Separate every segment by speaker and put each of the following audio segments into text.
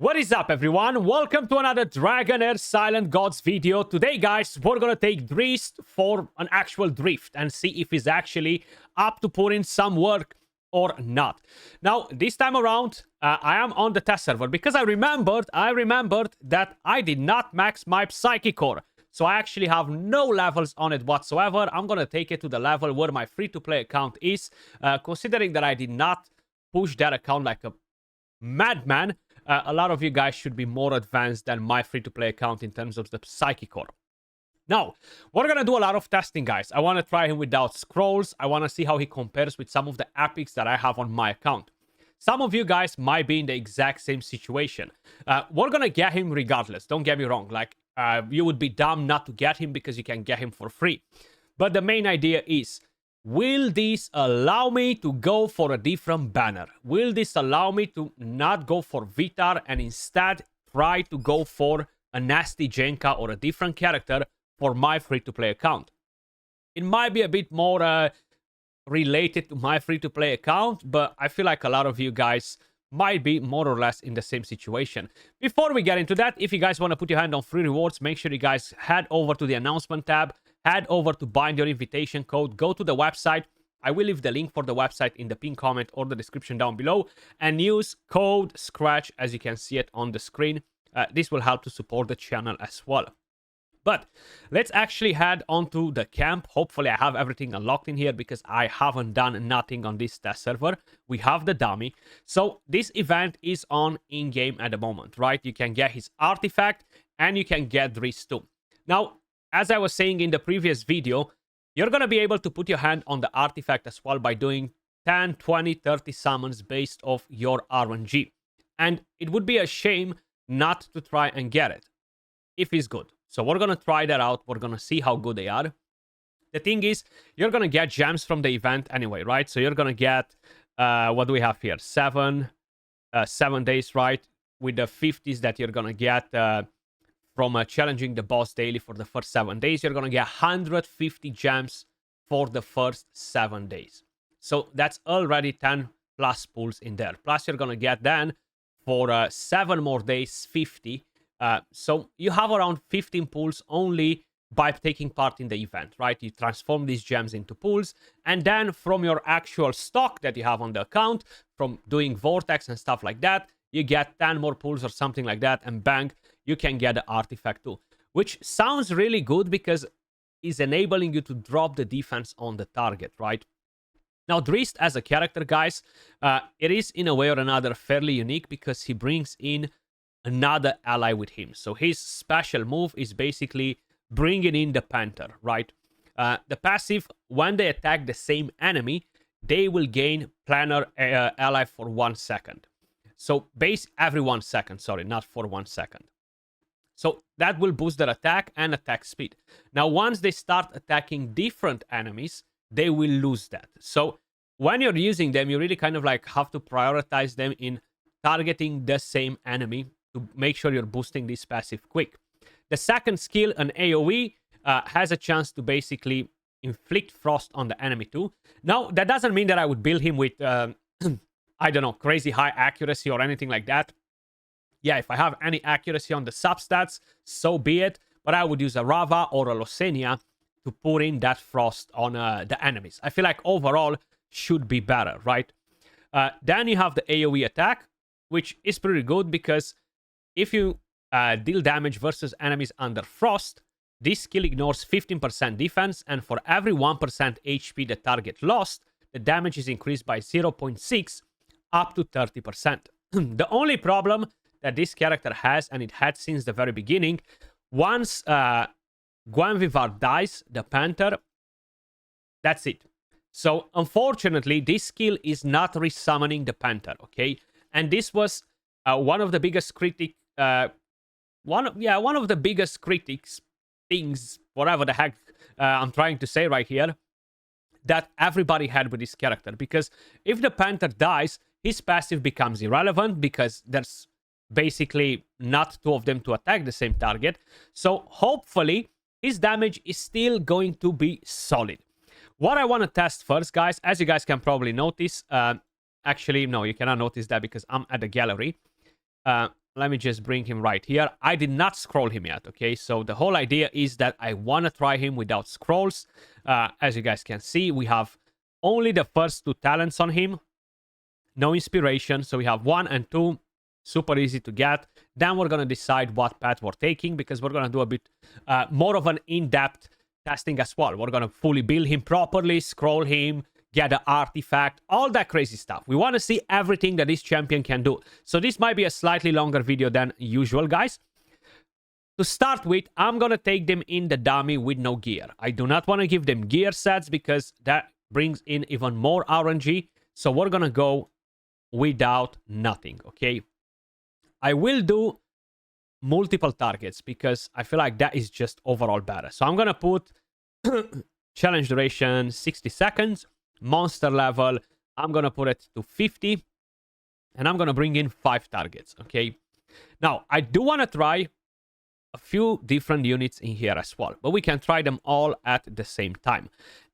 Speaker 1: What is up, everyone? Welcome to another Dragonheir Silent Gods video. Today, guys, we're gonna take Drizzt for an actual drift and see if he's actually up to put in some work or not. Now, this time around, I am on the test server because I remembered that I did not max my Psychic Core. So I actually have no levels on it whatsoever. I'm gonna take it to the level where my free-to-play account is, considering that I did not push that account like a madman. A lot of you guys should be more advanced than my free-to-play account in terms of the Psychic Core. Now, we're going to do a lot of testing, guys. I want to try him without scrolls. I want to see how he compares with some of the epics that I have on my account. Some of you guys might be in the exact same situation. We're going to get him regardless. Don't get me wrong. You would be dumb not to get him because you can get him for free. But the main idea is, will this allow me to go for a different banner? Will this allow me to not go for Vitar and instead try to go for a nasty Jenka or a different character for my free-to-play account? It might be a bit more related to my free-to-play account, but I feel like a lot of you guys might be more or less in the same situation. Before we get into that, if you guys want to put your hand on free rewards, make sure you guys head over to the announcement tab. Head over to bind your invitation code. Go to the website. I will leave the link for the website in the pinned comment or the description down below. And use code Skratch as you can see it on the screen. This will help to support the channel as well. But let's actually head on to the camp. Hopefully I have everything unlocked in here because I haven't done nothing on this test server. We have the dummy. So this event is on in-game at the moment, right? You can get his artifact and you can get Drizzt too. Now, as I was saying in the previous video, you're going to be able to put your hand on the artifact as well by doing 10, 20, 30 summons based off your RNG. And it would be a shame not to try and get it if it's good. So we're going to try that out. We're going to see how good they are. The thing is, you're going to get gems from the event anyway, right? So you're going to get, what do we have here? 7 days, right? With the 50s that you're going to get from challenging the boss daily for the first 7 days, you're going to get 150 gems for the first 7 days. So that's already 10 plus pulls in there. Plus, you're going to get then for 7 more days, 50. So you have around 15 pulls only by taking part in the event, right? You transform these gems into pulls. And then from your actual stock that you have on the account, from doing Vortex and stuff like that, you get 10 more pulls or something like that. And bang, you can get the artifact too, which sounds really good because it's enabling you to drop the defense on the target, right? Now, Drizzt as a character, guys, it is in a way or another fairly unique because he brings in another ally with him. So his special move is basically bringing in the Panther, right? The passive, when they attack the same enemy, they will gain planar ally for 1 second. So base every 1 second, sorry, not for 1 second. So that will boost their attack and attack speed. Now, once they start attacking different enemies, they will lose that. So when you're using them, you really kind of like have to prioritize them in targeting the same enemy to make sure you're boosting this passive quick. The second skill, an AoE, has a chance to basically inflict frost on the enemy too. Now, that doesn't mean that I would build him with, I don't know, crazy high accuracy or anything like that. Yeah, if I have any accuracy on the substats, so be it. But I would use a Rava or a Losenia to put in that frost on the enemies. I feel like overall should be better, right? Then you have the AoE attack, which is pretty good because if you deal damage versus enemies under frost, this skill ignores 15% defense, and for every 1% HP the target lost, the damage is increased by 0.6 up to 30%. The only problem that this character has, and it had since the very beginning, once Gwenvivar dies, the Panther, that's it. So unfortunately, this skill is not resummoning the Panther, okay? And this was one of the biggest one of the biggest critics things, whatever the heck I'm trying to say right here, that everybody had with this character. Because if the Panther dies, his passive becomes irrelevant because there's basically not 2 of them to attack the same target. So hopefully his damage is still going to be solid. What I want to test first, guys, as you guys can probably notice, actually, no, you cannot notice that because I'm at the gallery. let me just bring him right here. I did not scroll him yet, okay? So the whole idea is that I want to try him without scrolls. As you guys can see, we have only the first 2 talents on him. No inspiration. So we have 1 and 2. Super easy to get. Then we're going to decide what path we're taking, because we're going to do a bit more of an in-depth testing as well. We're going to fully build him properly, scroll him, get an artifact, all that crazy stuff. We want to see everything that this champion can do. So this might be a slightly longer video than usual, guys. To start with, I'm going to take them in the dummy with no gear. I do not want to give them gear sets because that brings in even more RNG. So we're going to go without nothing, okay? I will do multiple targets because I feel like that is just overall better. So I'm going to put challenge duration 60 seconds. Monster level, I'm going to put it to 50. And I'm going to bring in 5 targets, okay? Now, I do want to try a few different units in here as well. But we can try them all at the same time.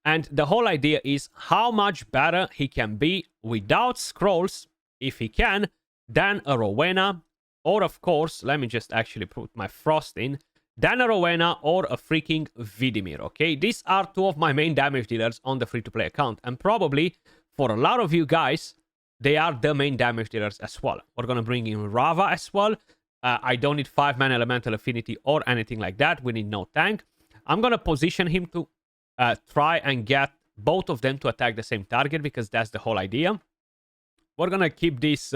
Speaker 1: And the whole idea is how much better he can be without scrolls, if he can, than a Rowena. Or, of course, let me just actually put my Frost in. Than a Rowena or a freaking Vidimir, okay? These are 2 of my main damage dealers on the free-to-play account. And probably, for a lot of you guys, they are the main damage dealers as well. We're going to bring in Rava as well. I don't need 5-man elemental affinity or anything like that. We need no tank. I'm going to position him to try and get both of them to attack the same target, because that's the whole idea. We're going to keep this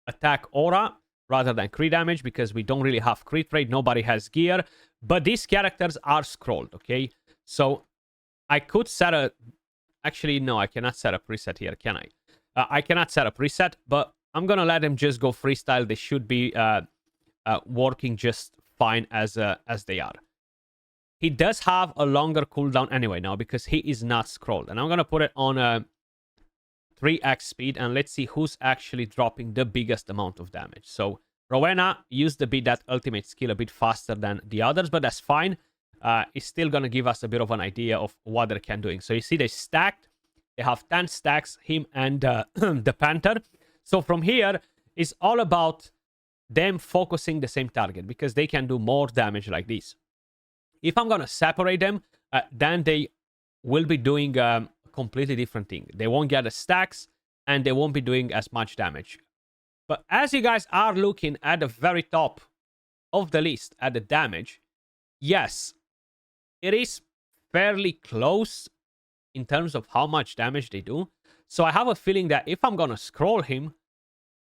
Speaker 1: attack aura rather than crit damage, because we don't really have crit rate. Nobody has gear. But these characters are scrolled, okay? So I could set a... Actually, no, I cannot set a preset here, can I? I cannot set a preset, but I'm going to let them just go freestyle. They should be working just fine as they are. He does have a longer cooldown anyway now, because he is not scrolled. And I'm going to put it on a 3x speed, and let's see who's actually dropping the biggest amount of damage. So Rowena used to beat that ultimate skill a bit faster than the others, but that's fine. It's still going to give us a bit of an idea of what they can doing. So you see they stacked. They have 10 stacks, him and the Panther. So from here, it's all about them focusing the same target, because they can do more damage like this. If I'm going to separate them, then they will be doing completely different thing. They won't get the stacks, and they won't be doing as much damage. But as you guys are looking at the very top of the list at the damage, yes, it is fairly close in terms of how much damage they do. So I have a feeling that if I'm gonna scroll him,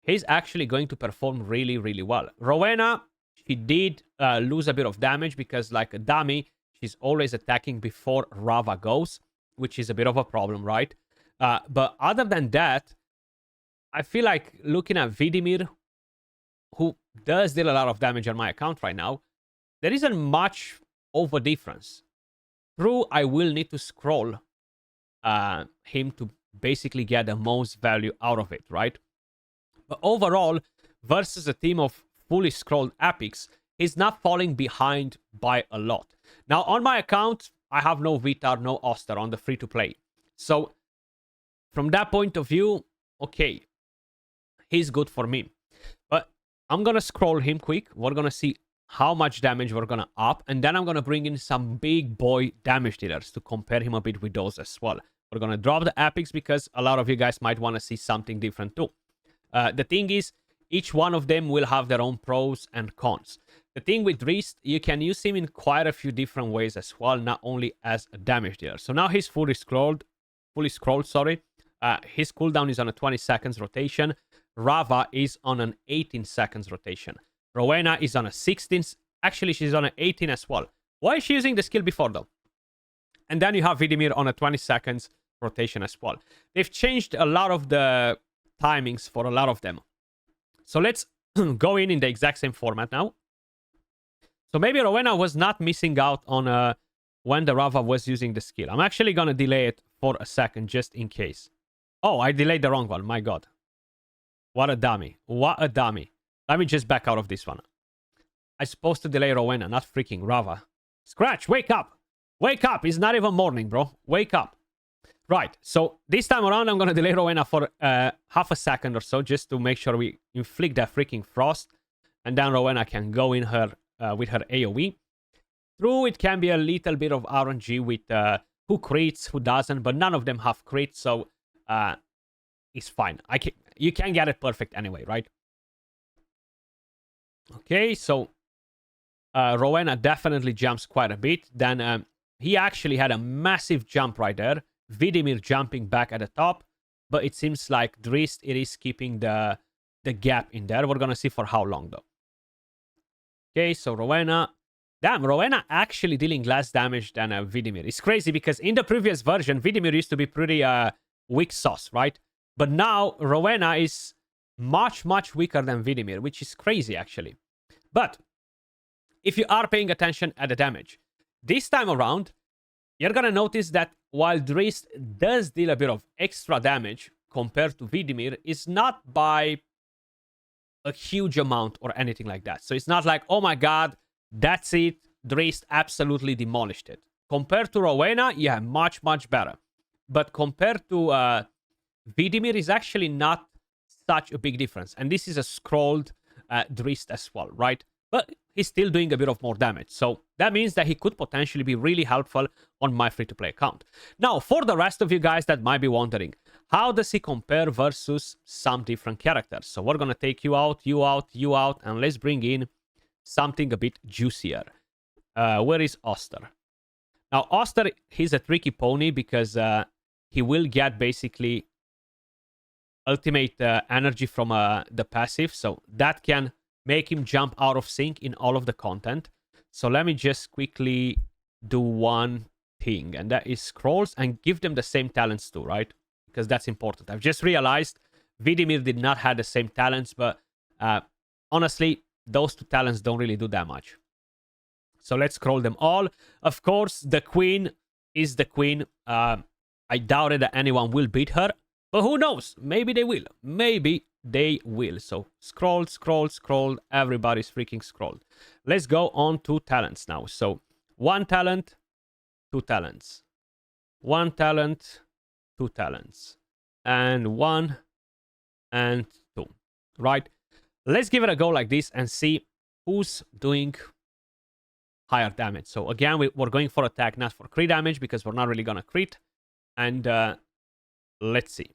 Speaker 1: he's actually going to perform really, really well. Rowena, she did lose a bit of damage because, like a dummy, she's always attacking before Rava goes, which is a bit of a problem, right? But other than that, I feel like looking at Vidimir, who does deal a lot of damage on my account right now, there isn't much of a difference. True, I will need to scroll him to basically get the most value out of it, right? But overall, versus a team of fully scrolled epics, he's not falling behind by a lot. Now, on my account, I have no Vitar, no Oster on the free-to-play. So, from that point of view, okay, he's good for me. But I'm going to scroll him quick. We're going to see how much damage we're going to up. And then I'm going to bring in some big boy damage dealers to compare him a bit with those as well. We're going to drop the epics because a lot of you guys might want to see something different too. The thing is, each one of them will have their own pros and cons. The thing with Drizzt, you can use him in quite a few different ways as well, not only as a damage dealer. So now he's fully scrolled, His cooldown is on a 20 seconds rotation. Rava is on an 18 seconds rotation. Rowena is on a 16. Actually, she's on an 18 as well. Why is she using the skill before though? And then you have Vidimir on a 20 seconds rotation as well. They've changed a lot of the timings for a lot of them. So let's go in the exact same format now. So maybe Rowena was not missing out on when the Rava was using the skill. I'm actually going to delay it for a second just in case. Oh, I delayed the wrong one. My God. What a dummy. What a dummy. Let me just back out of this one. I'm supposed to delay Rowena, not freaking Rava. Skratch, wake up. Wake up. It's not even morning, bro. Wake up. Right. So this time around, I'm going to delay Rowena for half a second or so just to make sure we inflict that freaking frost And then Rowena can go in her with her AoE. True, it can be a little bit of RNG with who crits, who doesn't, but none of them have crits, so it's fine. You can get it perfect anyway, right? Okay, so Rowena definitely jumps quite a bit. Then he actually had a massive jump right there. Vidimir jumping back at the top, but it seems like Drizzt is keeping the gap in there. We're gonna see for how long though. Okay, so Rowena. Damn, Rowena actually dealing less damage than Vidimir. It's crazy because in the previous version, Vidimir used to be pretty weak sauce, right? But now Rowena is much, much weaker than Vidimir, which is crazy actually. But if you are paying attention at the damage, this time around, you're gonna notice that while Drizzt does deal a bit of extra damage compared to Vidimir, it's not by a huge amount or anything like that. So it's not like, oh my god, that's it, Drizzt absolutely demolished it. Compared to Rowena, yeah, much, much better. But compared to Vidimir, is actually not such a big difference. And this is a scrolled Drizzt as well, right? But he's still doing a bit of more damage. So that means that he could potentially be really helpful on my free-to-play account. Now, for the rest of you guys that might be wondering, how does he compare versus some different characters? So we're going to take you out, you out, you out, and let's bring in something a bit juicier. Where is Oster? Now, Oster, he's a tricky pony because he will get basically ultimate energy from the passive. So that can make him jump out of sync in all of the content. So let me just quickly do one thing, and that is scrolls and give them the same talents too, right? Because that's important. I've just realized Vidimir did not have the same talents, but honestly, those two talents don't really do that much. So let's scroll them all. Of course, the queen is the queen. I doubted that anyone will beat her, but who knows? Maybe they will. Maybe they will. So scroll, scroll, scroll. Everybody's freaking scrolled. Let's go on to talents now. So one talent, two talents. One talent, two talents. And one and two. Right? Let's give it a go like this and see who's doing higher damage. So again, we're going for attack, not for crit damage, because we're not really going to crit. And let's see.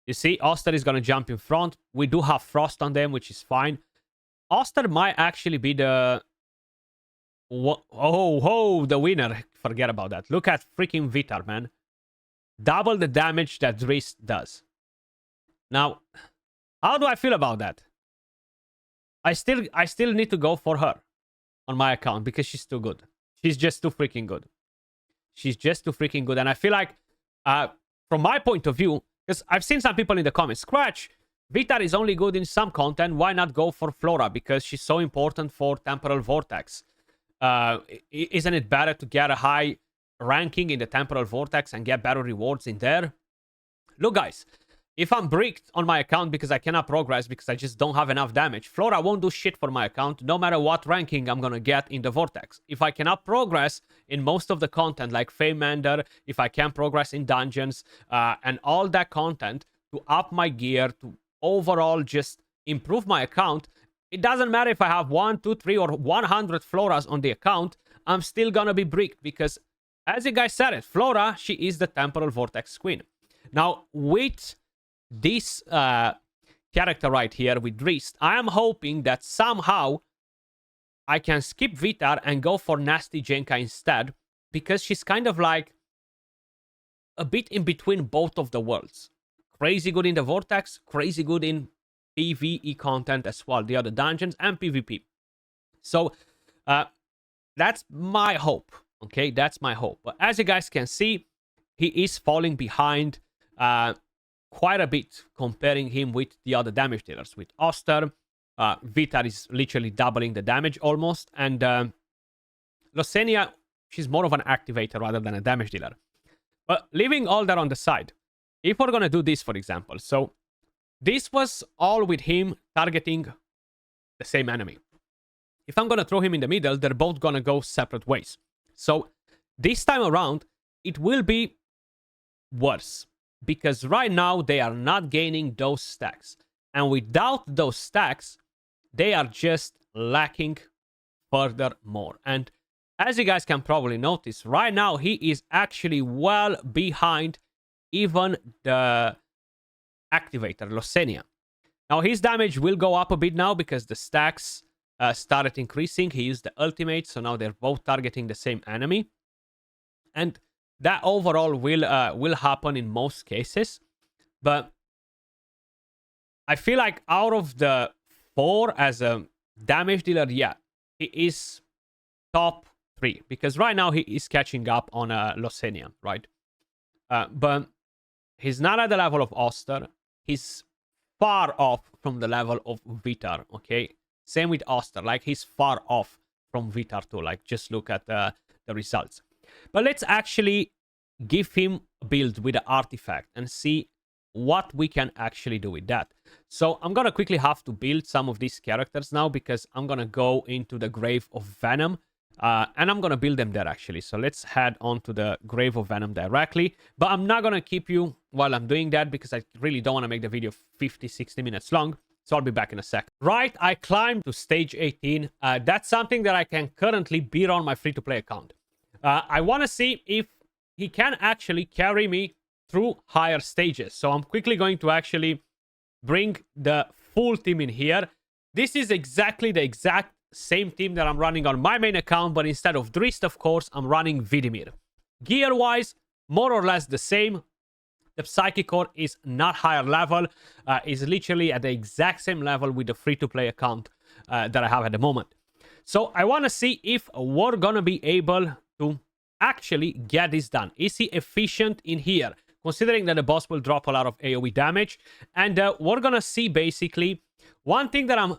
Speaker 1: You see, Oster is going to jump in front. We do have Frost on them, which is fine. Oster might actually be the... Oh, the winner. Forget about that. Look at freaking Vitar, man. Double the damage that Drizzt does. Now, how do I feel about that? I still need to go for her on my account because she's too good. She's just too freaking good. She's just too freaking good. And I feel like, from my point of view, because I've seen some people in the comments, Skratch, Vitar is only good in some content. Why not go for Flora? Because she's so important for Temporal Vortex. Isn't it better to get a high ranking in the Temporal Vortex and get better rewards in there? Look, guys. If I'm bricked on my account because I cannot progress because I just don't have enough damage, Flora won't do shit for my account no matter what ranking I'm gonna get in the Vortex. If I cannot progress in most of the content like Feymander, if I can progress in dungeons, and all that content to up my gear, to overall just improve my account, it doesn't matter if I have 1, 2, 3 or 100 Floras on the account, I'm still gonna be bricked because, as you guys said it, Flora, she is the Temporal Vortex Queen. Now, with this character right here with Drizzt, I am hoping that somehow I can skip Vitar and go for Nasty Jenka instead, because she's kind of like a bit in between both of the worlds. Crazy good in the Vortex, crazy good in PvE content as well, the other dungeons and PvP. So that's my hope, okay? That's my hope. But as you guys can see, he is falling behind quite a bit comparing him with the other damage dealers. With Oster, Vitar is literally doubling the damage almost. And Losenia, she's more of an activator rather than a damage dealer. But leaving all that on the side, if we're going to do this, for example. So this was all with him targeting the same enemy. If I'm going to throw him in the middle, they're both going to go separate ways. So this time around, it will be worse. Because right now, they are not gaining those stacks. And without those stacks, they are just lacking furthermore. And as you guys can probably notice, right now he is actually well behind even the activator, Losenia. Now his damage will go up a bit now because the stacks started increasing. He used the ultimate, so now they're both targeting the same enemy. And that overall will happen in most cases. But I feel like out of the 4 as a damage dealer, yeah, he is top 3. Because right now he is catching up on Losenia, right? But he's not at the level of Oster. He's far off from the level of Vitar, okay? Same with Oster. Like, he's far off from Vitar too. Like, just look at the results. But let's actually give him a build with the artifact and see what we can actually do with that. So I'm gonna quickly have to build some of these characters now because I'm gonna go into the Grave of Venom and I'm gonna build them there actually. So let's head on to the Grave of Venom directly, but I'm not gonna keep you while I'm doing that because I really don't want to make the video 50-60 minutes long. So I'll be back in a sec. Right, I climbed to stage 18. That's something that I can currently beat on my free-to-play account. I want to see if he can actually carry me through higher stages. So I'm quickly going to actually bring the full team in here. This is exactly the exact same team that I'm running on my main account, but instead of Drizzt, of course, I'm running Vidimir. Gear-wise, more or less the same. The Psychic Core is not higher level, is literally at the exact same level with the free-to-play account that I have at the moment. So I want to see if we're gonna be able to actually get this done. Is he efficient in here? Considering that the boss will drop a lot of AoE damage. And we're gonna see basically, one thing that I'm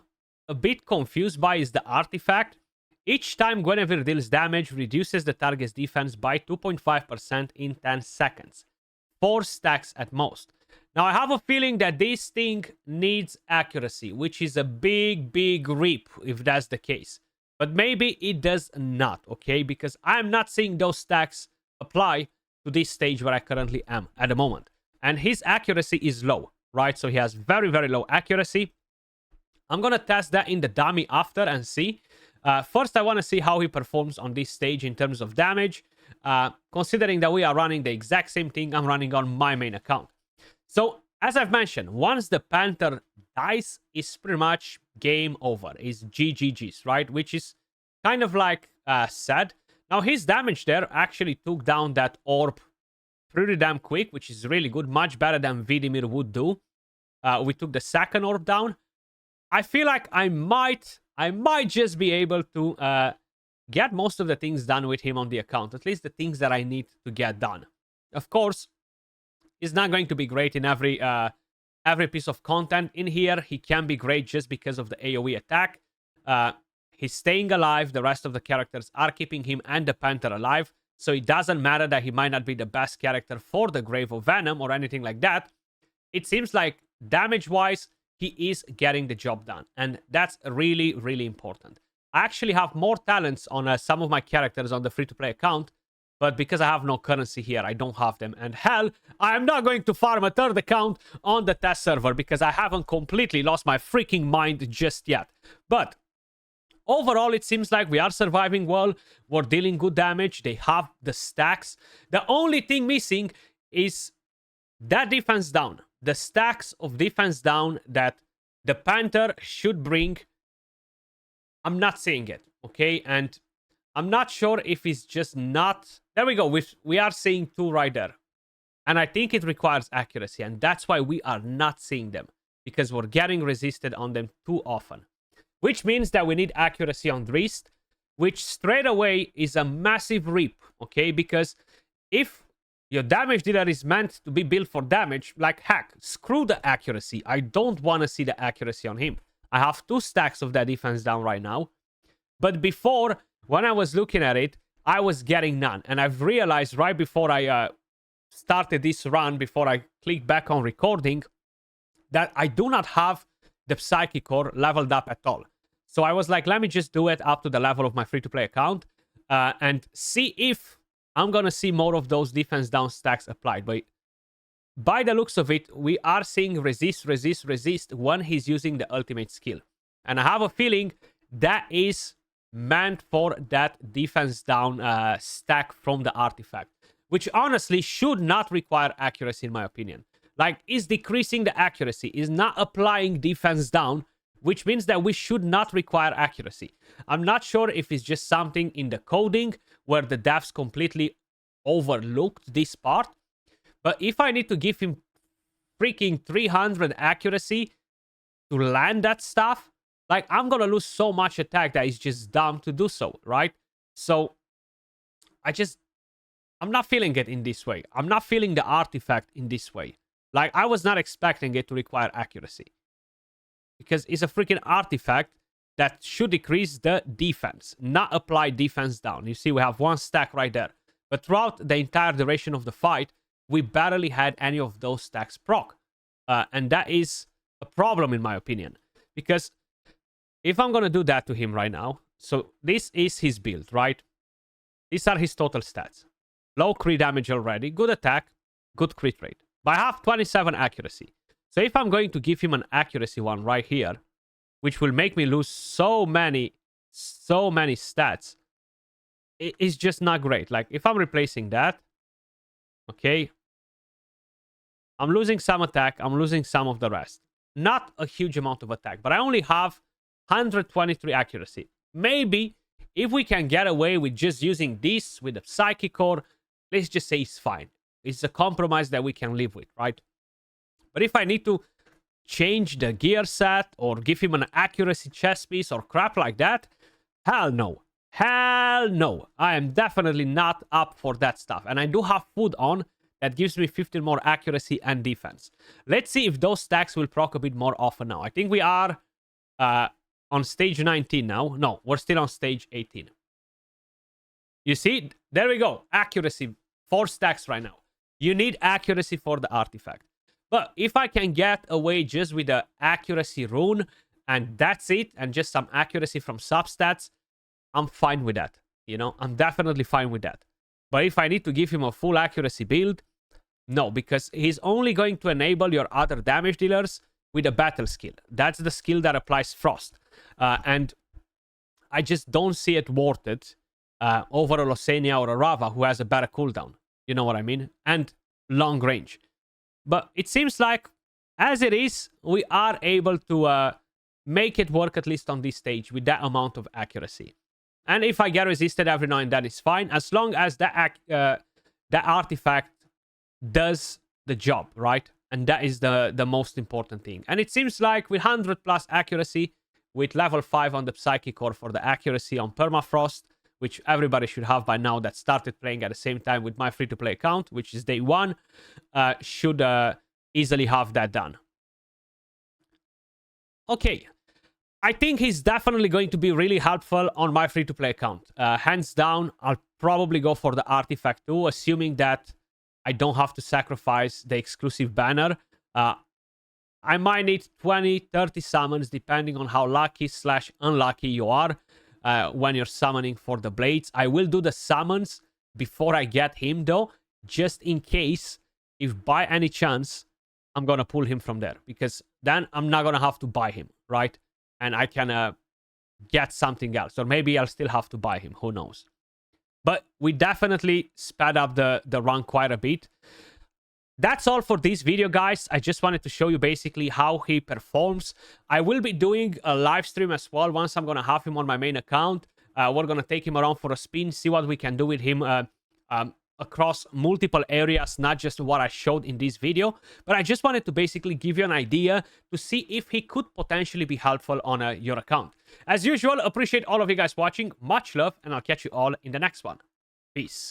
Speaker 1: a bit confused by is the artifact. Each time Guinevere deals damage, reduces the target's defense by 2.5% in 10 seconds. 4 stacks at most. Now I have a feeling that this thing needs accuracy, which is a big rip if that's the case. But maybe it does not, okay? Because I'm not seeing those stacks apply to this stage where I currently am at the moment. And his accuracy is low, right? So he has very low accuracy. I'm going to test that in the dummy after and see. First, I want to see how he performs on this stage in terms of damage. Considering that we are running the exact same thing I'm running on my main account. So, as I've mentioned, once the Panther dies, it's pretty much game over. It's GGG's, right? Which is kind of like sad. Now, his damage there actually took down that orb pretty damn quick, which is really good. Much better than Vidimir would do. We took the second orb down. I feel like I might just be able to get most of the things done with him on the account. At least the things that I need to get done. Of course, it's not going to be great in every piece of content in here. He can be great just because of the AoE attack. He's staying alive. The rest of the characters are keeping him and the Panther alive. So it doesn't matter that he might not be the best character for the Grave of Venom or anything like that. It seems like damage-wise, he is getting the job done. And that's really important. I actually have more talents on some of my characters on the free-to-play account. But because I have no currency here, I don't have them. And hell, I am not going to farm a third account on the test server because I haven't completely lost my freaking mind just yet. But overall, it seems like we are surviving well. We're dealing good damage. They have the stacks. The only thing missing is that defense down. The stacks of defense down that the Panther should bring. I'm not seeing it, okay? And I'm not sure if it's just not... There we go. We are seeing 2 right there. And I think it requires accuracy. And that's why we are not seeing them. Because we're getting resisted on them too often. Which means that we need accuracy on Drizzt. Which straight away is a massive rip, okay? Because if your damage dealer is meant to be built for damage, like heck, screw the accuracy. I don't want to see the accuracy on him. I have 2 stacks of that defense down right now. But before, when I was looking at it, I was getting none. And I've realized right before I started this run, before I clicked back on recording, that I do not have the Psychic Core leveled up at all. So I was like, let me just do it up to the level of my free-to-play account and see if I'm going to see more of those defense down stacks applied. But by the looks of it, we are seeing resist, resist, resist when he's using the ultimate skill. And I have a feeling that is meant for that defense down stack from the artifact, which honestly should not require accuracy in my opinion. Like, is decreasing the accuracy, is not applying defense down, which means that we should not require accuracy. I'm not sure if it's just something in the coding where the devs completely overlooked this part. But if I need to give him freaking 300 accuracy to land that stuff, like, I'm gonna lose so much attack that it's just dumb to do so, right? So, I'm not feeling it in this way. I'm not feeling the artifact in this way. Like, I was not expecting it to require accuracy. Because it's a freaking artifact that should decrease the defense, not apply defense down. You see, we have one stack right there. But throughout the entire duration of the fight, we barely had any of those stacks proc. And that is a problem in my opinion. Because if I'm going to do that to him right now, so this is his build, right? These are his total stats. Low crit damage already, good attack, good crit rate. But I have 27 accuracy. So if I'm going to give him an accuracy one right here, which will make me lose so many stats, it's just not great. Like, if I'm replacing that, okay, I'm losing some attack, I'm losing some of the rest. Not a huge amount of attack, but I only have 123 accuracy. Maybe if we can get away with just using this with the Psychic Core, let's just say it's fine. It's a compromise that we can live with, right? But if I need to change the gear set or give him an accuracy chess piece or crap like that, hell no. Hell no. I am definitely not up for that stuff. And I do have food on that gives me 15 more accuracy and defense. Let's see if those stacks will proc a bit more often now. I think we are on stage 19 now. No, we're still on stage 18. You see? There we go. Accuracy. 4 stacks right now. You need accuracy for the artifact. But if I can get away just with the accuracy rune, and that's it, and just some accuracy from substats, I'm fine with that. You know, I'm definitely fine with that. But if I need to give him a full accuracy build, no, because he's only going to enable your other damage dealers with a battle skill. That's the skill that applies frost. And I just don't see it worth it over a Losenia or a Rava who has a better cooldown. You know what I mean? And long range. But it seems like, as it is, we are able to make it work at least on this stage with that amount of accuracy. And if I get resisted every now and then, it's fine. As long as that artifact does the job, right? And that is the most important thing. And it seems like with 100 plus accuracy, with level 5 on the Psychic Core for the accuracy on Permafrost, which everybody should have by now that started playing at the same time with my free-to-play account, which is day 1, should easily have that done. Okay. I think he's definitely going to be really helpful on my free-to-play account. Hands down, I'll probably go for the artifact too, assuming that I don't have to sacrifice the exclusive banner. I might need 20, 30 summons, depending on how lucky / unlucky you are when you're summoning for the blades. I will do the summons before I get him, though, just in case, if by any chance, I'm going to pull him from there. Because then I'm not going to have to buy him, right? And I can get something else. Or maybe I'll still have to buy him. Who knows? But we definitely sped up the run quite a bit. That's all for this video, guys. I just wanted to show you basically how he performs. I will be doing a live stream as well once I'm going to have him on my main account. We're going to take him around for a spin, see what we can do with him across multiple areas, not just what I showed in this video. But I just wanted to basically give you an idea to see if he could potentially be helpful on your account. As usual, appreciate all of you guys watching. Much love, and I'll catch you all in the next one. Peace.